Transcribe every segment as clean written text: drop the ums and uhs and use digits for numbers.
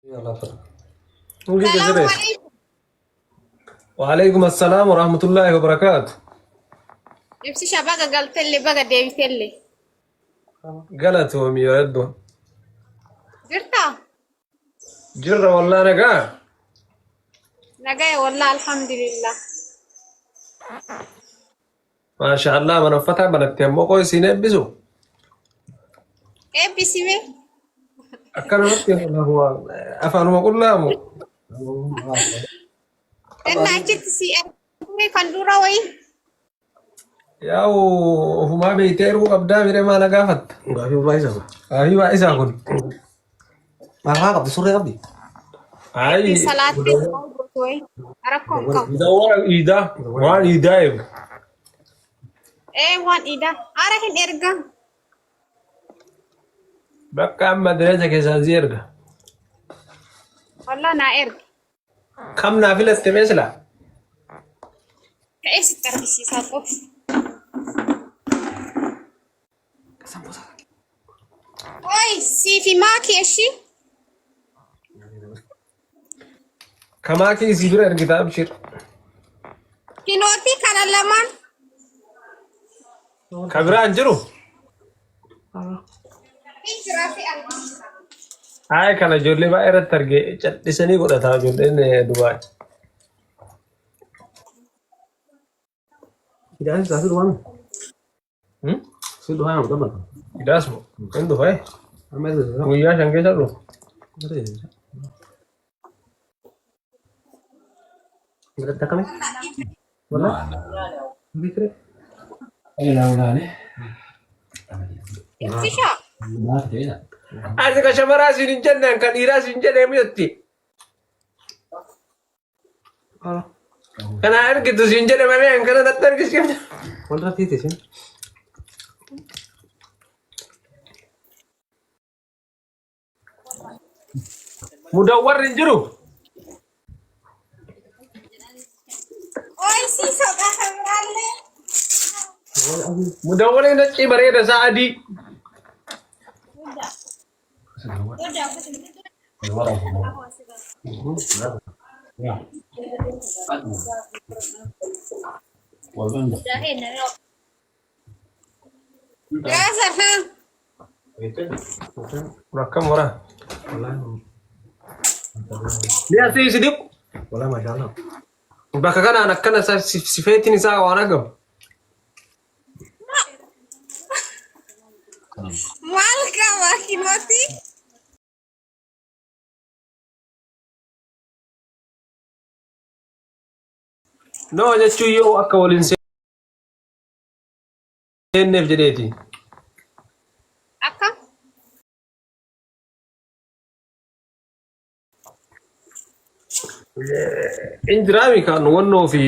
يلا طيب. السلام عليكم. وعليكم السلام ورحمة الله وبركاته. نفسي شبكة قلت لي بقى ديفت لي قالتهم يردوا جرتا جرة والله أنا قاعد. نجاي والله الحمد لله. ما شاء الله من فتح بنت يمو كويسين يبسوا ايه بسمي أكنا نتي والله هو أفعل ما قلنا مو انا جيت سي مي كندورا وي يا هما بيتيرو أبدا ميري ما نقافت Enggak sih Pak Isa. أيوة إيسا كن Malah kabdi sore kabdi. في أي صلاة وي أراكم كم يدور إيدا وان إيدا يب ايه وان إيدا أراهن إرقا بقى أما درجة كيسان زيرغا والله أنا إرق كم نافلة تمثلا كأيس التربيسي ساقف وي سي في ماكي أشي كما كي سيبرا الكتاب شير كينوتي كان اللمان كبرا أنجرو في جرافي اللمان هاي كان جولي بقى إيرت ترجع جلسني قلت هذا جولي دبي Tidak ada satu doang. Satu doang yang betul. Tidak semua kan tuh hay Ambil itu. Muya sangke satu Ada ya. Enggak tak kali. Mana? Mikir. في شو Asik kasyamara sinin jannan kan ira sin jannan miyatti Kalau kana ar gitu sin jannan mame kana dattar kiskim kontrak itu sih. mudawwar rinjuru وي سي سوكا خبرالي mudawwar ina ci bare da sa'adi يا سلام rakam ora Wallahi. lihat sih sidip Wallahi Masya Allah. baka kana anak kana sifetin sa wa nagam مالك واكينوتي no jechu yo akka walin seenef jedeti أكم injirami kan wonno fi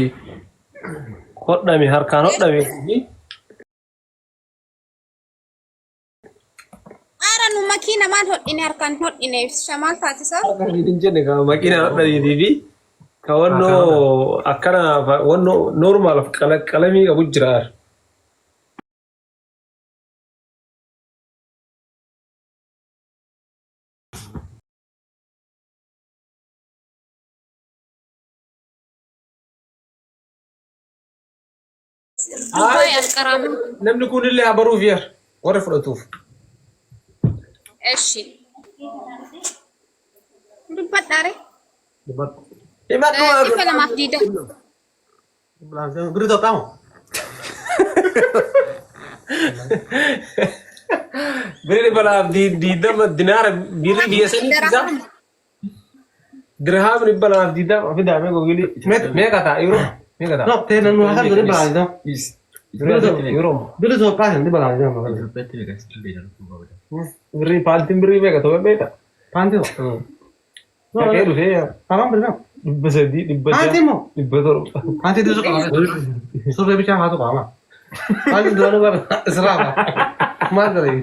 hoddami harkan hoddami أرى إنه ماكينة ما نحط إني هركان نحط إني شمال تاتيسا idin jenne ka makina hoddami dibi ka wonno akkana wonno normal kalami ga bujrar دبي الكرامة namni kun illee habaruuf yar warra fudhatuuf إيشي دبت داري Debat. himadhu كيف لما فديدة Langsung berita kamu. biri balaaf diidama dinaara birri biyyasanii isa dirham ni balaaf diidama fida me gogili meeqa ta'a euro meeqa ta'a No, tenen nu akan dari belakang. euro Dulu tuh pas di belakang. birri paantiin birrii meeqa ta'u beeka Panti. dhaqee dhufee Kamu berapa? dhibba sadii dhibba Panti ja'a mau. dhibba torba Panti itu suka. Suruh bicara satu kamu. Panti dua dua serapa. Mana lagi?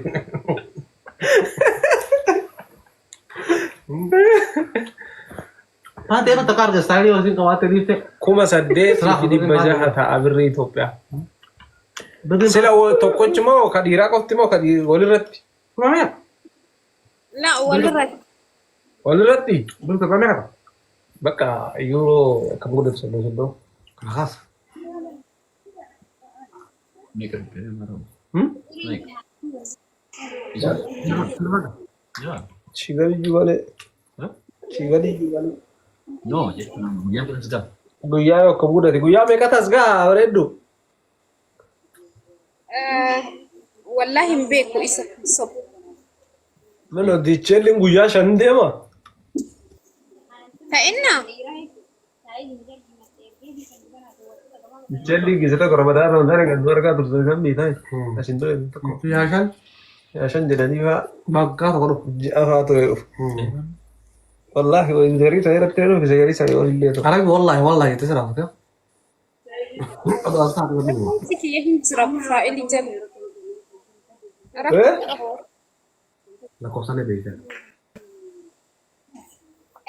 Panti emang tekar ke style sih khawatir itu. kuma saddeet fi dhibba ja'a ta'a birrii Itoophiyaa Betul. sila tokkochi moo ka dhiiraa qofti moo ka walirratti لا ولرد Walirratti Belum terpamir apa? bakka euro kan godhatu soddoo. Keras. Naik ke marah. Hmm? Naik. Ya. Ya. Shigali jugale. Hah? Shigali jugale. No, ya. Dia pun sudah. Guyyaa yoo akka godhate guyyaa meeqa tas gaa bareeddu. Wallahi hin beeku isa sob. Mana diichelliin guyyaa shan deema. Ta'inna Diichelliin gisata Ramadaa Ramadaa kan argaa turte kan biitaa. Asin ture tokko. Ya kan? Yaa shan jedhanii faa Bagga atau kono? ji'a faa ture dhufu. Wallaahi wayizarii ta'ee irratti dhufu sagarii isaa yoo illee tokko. Karena wallahi itu serah ya. Aduh asal aku dulu. sikiyya hin jira faa'ili jala. Lah kosannya beda.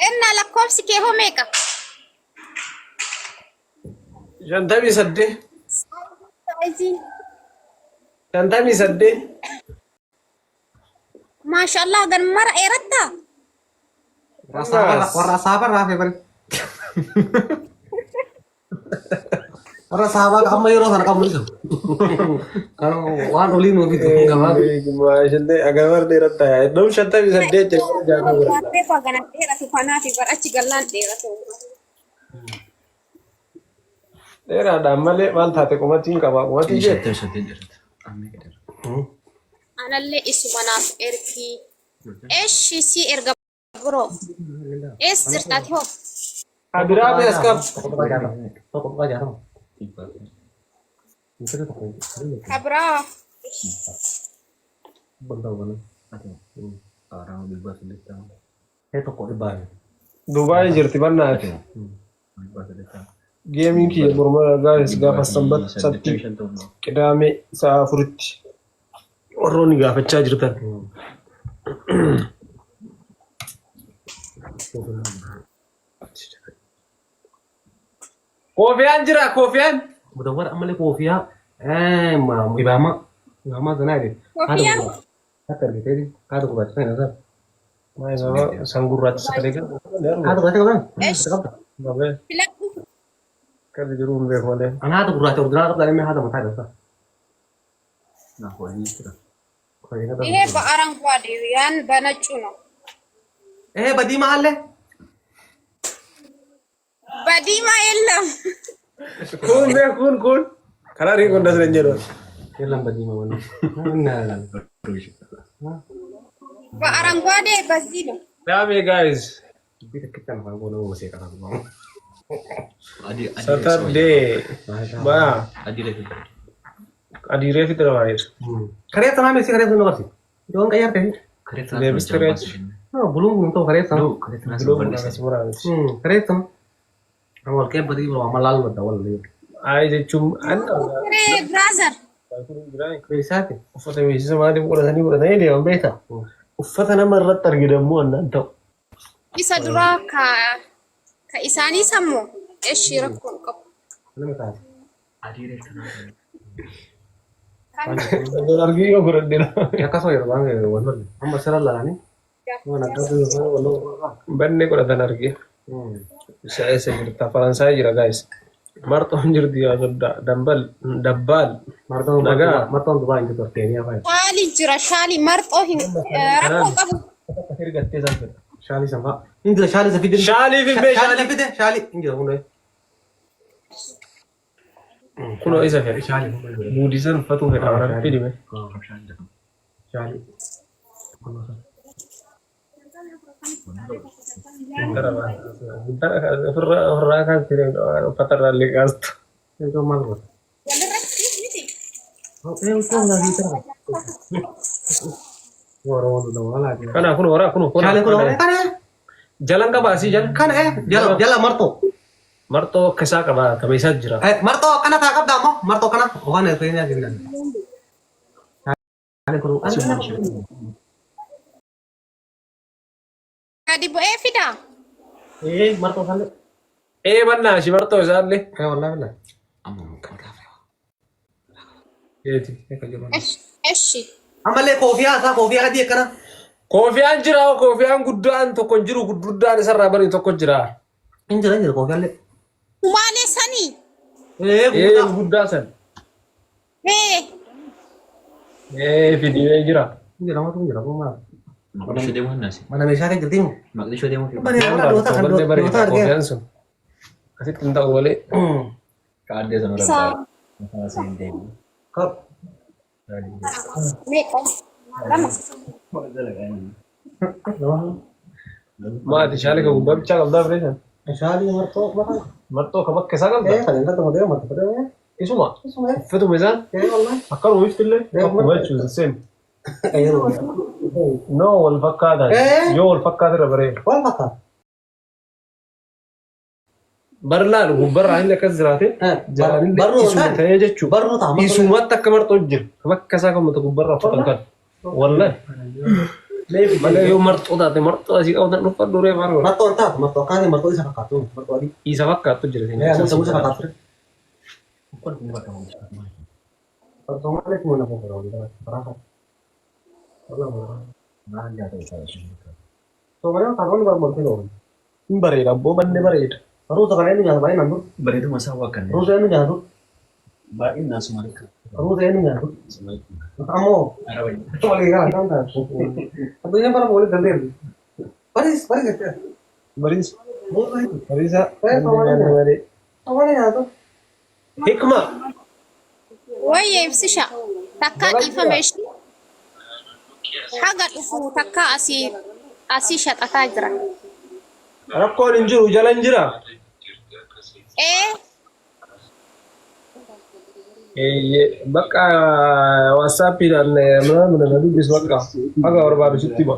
Inna lakkoofsi kee hoo meeqa? Shantamii saddeet. Saayiziin. Shantamii saddeet. Maashaallah gan mara dheeratta. Warna sabar lah Febri. Warna sabar kamu yuro sana kamu itu. Kalau wan ulin gitu enggak apa. Maashaallah agamar dheeratta yaa. Iddoo shantamii saddeet jedhama jaanuu godhata. Waabbee faa gana dheeratu kanaa fi bar achi gallaan dheeratu. Dheeraadhaan malee maal taate qumatiin qaba. Qumatii jee. Satu jerat. Ambil ke dalam. Anallee isuma naaf ergi. Eeshi si erga biroo. Ees jirtaati hoo? Abiraa bees qab. Toko aja dong. Tiba. Itu tuh toko. Kabraa. Bentar mana? Ada. Orang bebas datang. Toko di bar. Dubaay jirti bannaati. Bebas datang. Geemiin kiyya morma gaaris gaafa sanbat sabti qidaame sa'a afuritti warroonni gaafachaa jirtan. Koofiyaan jira koofiyaan. Mudah-mudahan amalnya kopiah. Ibama sana deh. Koofiyaan? Kata gitu ini. Kata gue baca nggak sah. Maay nama sanggurat sekali kan. Kata baca kan? Babe Filadhu. kan jiru mbek malee. Anak tuh baca udah kata ini ada mata ada. Nah, kau ini sudah. Ihe ba'araan baadiyyaan banachuu no. Badii mahalle. Badii maa ellam. Kun beek kun. Karaa riiqoon dasran jedhu. Yalan badii mana? Nah. Ba'araan baadiyyaa basii no. Daame guys. Kita kita nggak mau masih karena mau. Adi. Saturday. Ba Adi lagi. adiree fitira waayir. Karya tanah sih karya tanah sih. Jangan kayak apa? Kereta. Lebih stretch. Belum untuk karya tanah. Kereta nasi Belum balik. nasi murah. Karya tanah. Awal kayak berarti belum amal lalu awal lihat. Ay jechuun Kiree brother. Bisa sih. uffata beeksisa maaliif godhatanii deeman beektaa? Uffata nama irratti argidamu annaan ta'u. Isa duraa ka isaanii sammoo eeshii rakkoon qabu. Nama taate. Adi lagi. Argii yoo godhadheera. Akkasuma yeroo baay'ee wantoonni amma sirra laalanii waan akkasuma Banne godhatan argee. Isa eessa jirta? Faransaay jira guys. Martoon jirti yaa dabbaal. martoon Dubaay inti torteeniyaa fa'i. Shaali jira shaali marxoo hin rakkoo qabu. Hirgattee isaan fedha. Shaalii sanfaa. Injira shaalii sa fide. Shaalii fi mee Shaalii fide shaalii. Injira hundee. kunoo isa fedha. Shaalii. Buudisan uffatuu fedha warra fidime. Shaalii. Ofirraa kan fide uffata irraa illee kaastu. Itu maal godha? Walirratti miti. Itu nggak bisa. Orang udah malah. Kana kun wara kun Shaalii kun orang kana. jalan ka baasii jalan. Kana jalan marto. Martoo kesaa qaba kabeessaa jira. Marto kana tak kabda mo. Marto kana. Okan itu ini aja bilang. Shaalii kun. Gadi bu'ee fidaa. Marto kana. Bannaa shi martoo isaallee. Wallahi. Eeti. Eshi. Amalee koofiyyaa isaa koofiyyaa adii akkana Koofiyaan jira koofiyaan guddaan tokko hin jiru guddaan isarraa bari tokko jira. Injira kau kali. Male sani. Guddaa san. Video jira. Injira matu injira kau mah. Maqdisho deemuu hin naasi. Mana meeshaa kan jirti mu? Maqdisho deemuu fi Bari orang dua tak Balle bari dua tak koofiyaan sun. Asitti hin ta'u malee. kaaddee sana Isa. irraa maqaa siin deemu. Kau Meka. Lama. Maati shaalee ka gubbaa bichaa qabdaa fireessan. meeshaa di marto mana? Marxoo ka bakka isaa qabda. Kan inta temu dia marto pada ya. Isuma. Semua. Uffituma isaan Allah. akkanuma iftillee akkuma jechuudha seen. Ayo. No wal fakkaata. Yoo wal fakkaata irra bareeda. Wal mata. Bar laalu gubbarraa inni akkas jiraate jaalallee isuma ta'ee jechuudha. Baru tamat. Isumatti akka marxoo jira. Bakka isaa kan mata gubbarraa uffatan kan. Wallahi. Malee yoo marxoo taate marxoo asii qabatan dhufa duree maal Marto entah, marto kan marto isa fakatu. Marto adi. isa fakkaattu jira. Ya, sama sama fakatu. Bukan punya bakal mau cepat main. Marto mana cuma nak ngobrol gitu. Berapa? Allah. Nah, dia ada usaha sini. So mana tahun baru mau kilo. Hin bareeda abboo banne bareeda. Baru sekarang ini jangan main nanti. Bari itu masa wakan ya. Terus ini jangan. Bain nasu mereka. Terus ini jangan. Assalamualaikum. Kamu. Ada baik. Cuma lihat kan kan. Tentunya para boleh ganti. Baris, baris ya. Baris. Boleh. Barisa. Awalnya tuh. Hikma. Waye ibsisha. Takka information. Haga dhufu takka asi shaqataa jira. Rakkoon hin jiru jala hin jira. Bakka WhatsAppiidhaan mana dubbis bakka haga barbaadu sitti hima.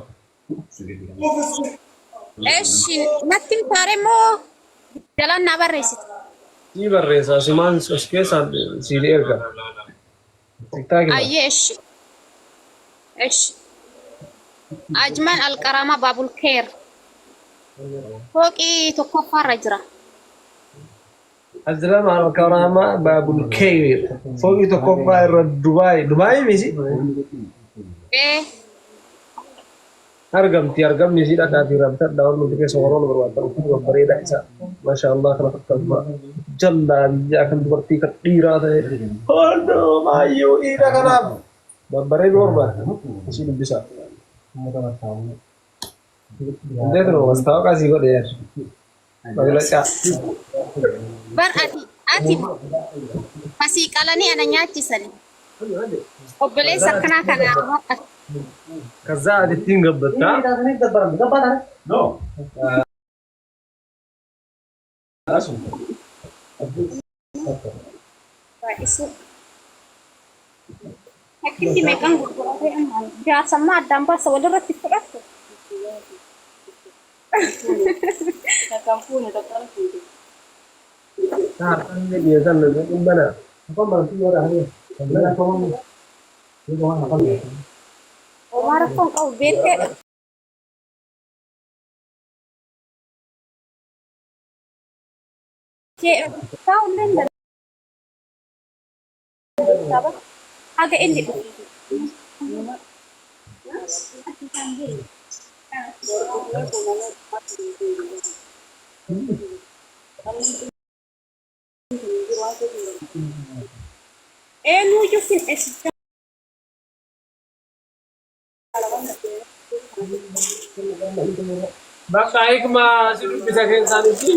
Eshi natti mtaare moo jalan na barreessite. Sii barreessa simaan as keessaan sii erga. Tiktaakii. Ayyee eshi. Eshi. Ajman alqarama baabul keer. Fooqii tokkoffaarra jira. Azrama alkarama baabul keer. Fooqii tokkoffaa irra Dubaay misi. Argamni isii dhaqaatii rabtadha waan nuti keessa waraana barbaaddan bareedaa isa masha Allah kana fakkatuma jallaa biyyaa kan dubartii kan dhiiraa ta'e hunduu maayyuu dhiira kanaaf babbareedu barbaada isii dubbisaa. Indeet noo mastaawoqaa sii godhe yaad maglacaa. Bar ati fasii qalanii ana nyaachisani. Obboleessa akkanaa kanaa Kaza adittiin gabbattaa. Ini gambar. No. Fakkiitti meeqan gurguratee jaarsammaa addaan baasa walirratti fudhattu. Harkaan dhiyeessan hin banaa. Apa berarti orang ini? Sebenarnya kamu ini orang apa ya? Omar kun qabu beekeedha. Taa'ulleen daldala. Haga inni nuuyyuu sin eessisa. Bakka hikma si dubbisa keessaanitti.